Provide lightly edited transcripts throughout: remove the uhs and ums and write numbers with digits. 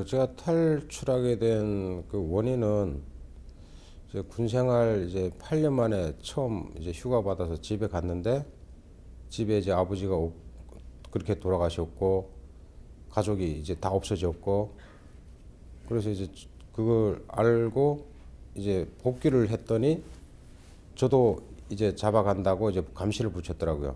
제가 탈출하게 된 그 원인은 이제 군 생활 이제 8년 만에 처음 이제 휴가 받아서 집에 갔는데 집에 이제 아버지가 그렇게 돌아가셨고 가족이 이제 다 없어졌고 그래서 이제 그걸 알고 이제 복귀를 했더니 저도 이제 잡아간다고 이제 감시를 붙였더라고요.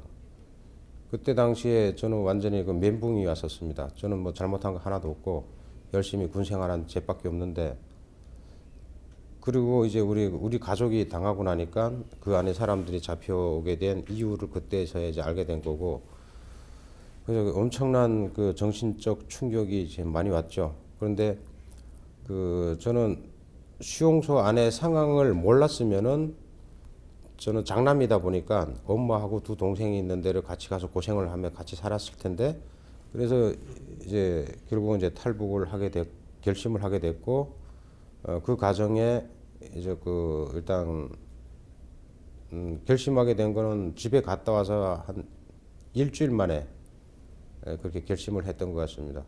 그때 당시에 저는 완전히 그 멘붕이 왔었습니다. 저는 뭐 잘못한 거 하나도 없고 열심히 군 생활한 죄밖에 없는데, 그리고 이제 우리 가족이 당하고 나니까 그 안에 사람들이 잡혀오게 된 이유를 그때서야 이제 알게 된 거고, 그래서 엄청난 그 정신적 충격이 이제 많이 왔죠. 그런데 저는 수용소 안에 상황을 몰랐으면은, 저는 장남이다 보니까 엄마하고 두 동생이 있는 데를 같이 가서 고생을 하며 같이 살았을 텐데, 그래서 이제 결국은 이제 탈북을 결심을 하게 됐고, 그 과정에 이제 일단 결심하게 된 거는 집에 갔다 와서 한 일주일 만에 그렇게 결심을 했던 것 같습니다.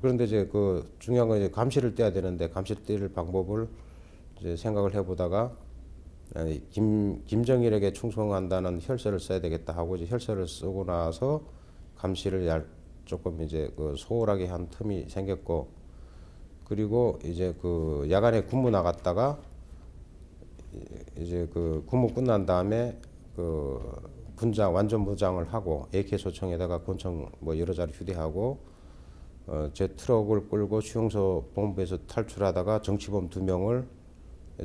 그런데 이제 중요한 건 이제 감시를 떼야 되는데, 감시를 뗄 방법을 이제 생각을 해보다가 김정일에게 충성한다는 혈서를 써야 되겠다 하고 이제 혈서를 쓰고 나서 감시를 조금 이제 소홀하게 한 틈이 생겼고, 그리고 이제 야간에 근무 나갔다가 이제 근무 끝난 다음에 분장 완전 무장을 하고 AK 소총에다가 권총 뭐 여러 자리 휴대하고 제 트럭을 끌고 수용소 본부에서 탈출하다가 정치범 2명을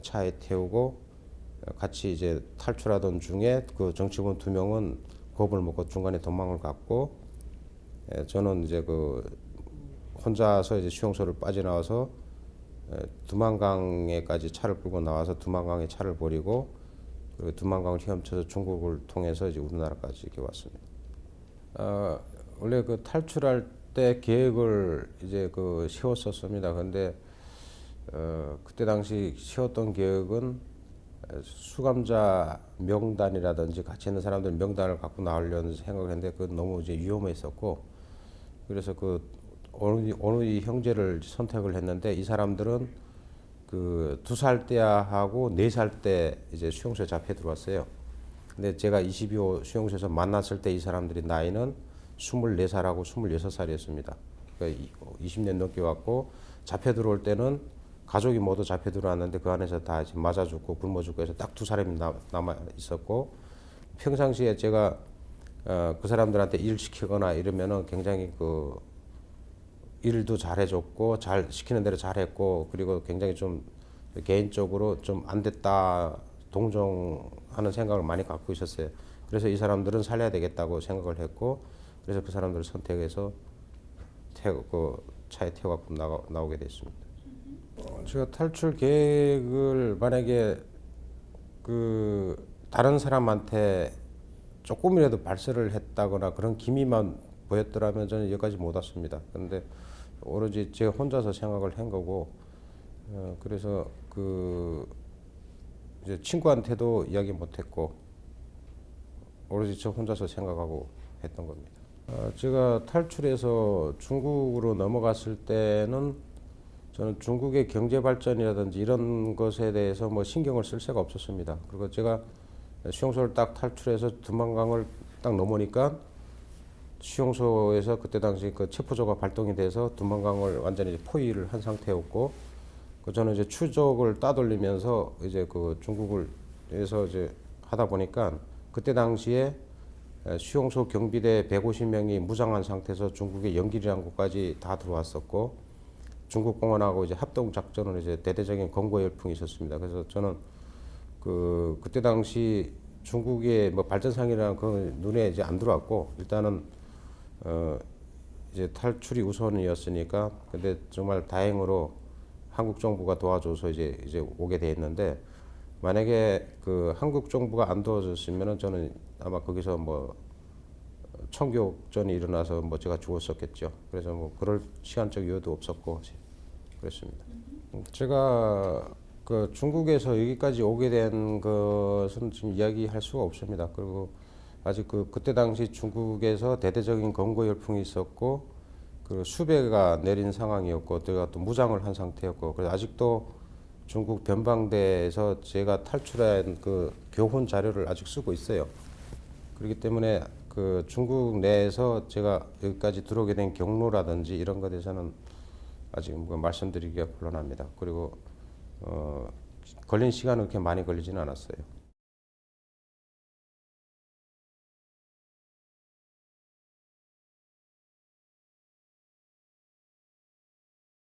차에 태우고 같이 이제 탈출하던 중에 그 정치범 2명은 겁을 먹고 중간에 도망을 갔고, 저는 이제 혼자서 이제 수용소를 빠져나와서 두만강에까지 차를 끌고 나와서 두만강에 차를 버리고 두만강을 헤엄쳐서 중국을 통해서 이제 우리나라까지 이렇게 왔습니다. 원래 탈출할 때 계획을 이제 세웠었습니다. 근데 그때 당시 세웠던 계획은 수감자 명단이라든지 같이 있는 사람들 명단을 갖고 나오려는 생각을 했는데 그건 너무 이제 위험했었고, 그래서 어느 이 형제를 선택을 했는데, 이 사람들은 2살 때하고 4살 때 이제 수용소에 잡혀 들어왔어요. 근데 제가 22호 수용소에서 만났을 때 이 사람들이 나이는 24살하고 26살이었습니다. 그러니까 20년 넘게 왔고, 잡혀 들어올 때는 가족이 모두 잡혀 들어왔는데 그 안에서 다 이제 맞아 죽고 굶어 죽고 해서 딱 2사람이 남아 있었고, 평상시에 제가 그 사람들한테 일 시키거나 이러면은 굉장히 일도 잘해줬고 잘 시키는 대로 잘했고, 그리고 굉장히 좀 개인적으로 좀 안 됐다 동정하는 생각을 많이 갖고 있었어요. 그래서 이 사람들은 살려야 되겠다고 생각을 했고, 그래서 그 사람들을 선택해서 차에 태워갖고 나오게 됐습니다. 제가 탈출 계획을 만약에 다른 사람한테 조금이라도 발설을 했다거나 그런 기미만 보였더라면 저는 여기까지 못 왔습니다. 그런데 오로지 제가 혼자서 생각을 한 거고, 그래서 이제 친구한테도 이야기 못했고 오로지 저 혼자서 생각하고 했던 겁니다. 제가 탈출해서 중국으로 넘어갔을 때는 저는 중국의 경제 발전이라든지 이런 것에 대해서 뭐 신경을 쓸 새가 없었습니다. 그리고 제가 수용소를 딱 탈출해서 두만강을 딱 넘으니까 수용소에서 그때 당시 체포조가 발동이 돼서 두만강을 완전히 포위를 한 상태였고, 저는 이제 추적을 따돌리면서 이제 중국을에서 이제 하다 보니까 그때 당시에 수용소 경비대 150명이 무장한 상태에서 중국의 영길이라는 곳까지 다 들어왔었고, 중국 공안하고 이제 합동 작전을 이제 대대적인 검거 열풍이 있었습니다. 그래서 저는 그때 당시 중국의 뭐 발전상이라는 그 눈에 이제 안 들어왔고, 일단은 이제 탈출이 우선이었으니까. 근데 정말 다행으로 한국 정부가 도와줘서 이제 오게 돼 있는데, 만약에 한국 정부가 안 도와줬으면은 저는 아마 거기서 뭐 총격전이 일어나서 뭐 제가 죽었었겠죠. 그래서 뭐 그럴 시간적 여유도 없었고 그랬습니다. 제가 중국에서 여기까지 오게 된 것은 지금 이야기할 수가 없습니다. 그리고 아직 그때 당시 중국에서 대대적인 검거 열풍이 있었고, 그 수배가 내린 상황이었고 제가 또 무장을 한 상태였고 그래서 아직도 중국 변방대에서 제가 탈출한 그 교훈 자료를 아직 쓰고 있어요. 그렇기 때문에 그 중국 내에서 제가 여기까지 들어오게 된 경로라든지 이런 것에 대해서는 아직 뭐 말씀드리기가 곤란합니다. 그리고 걸린 시간은 그렇게 많이 걸리지는 않았어요.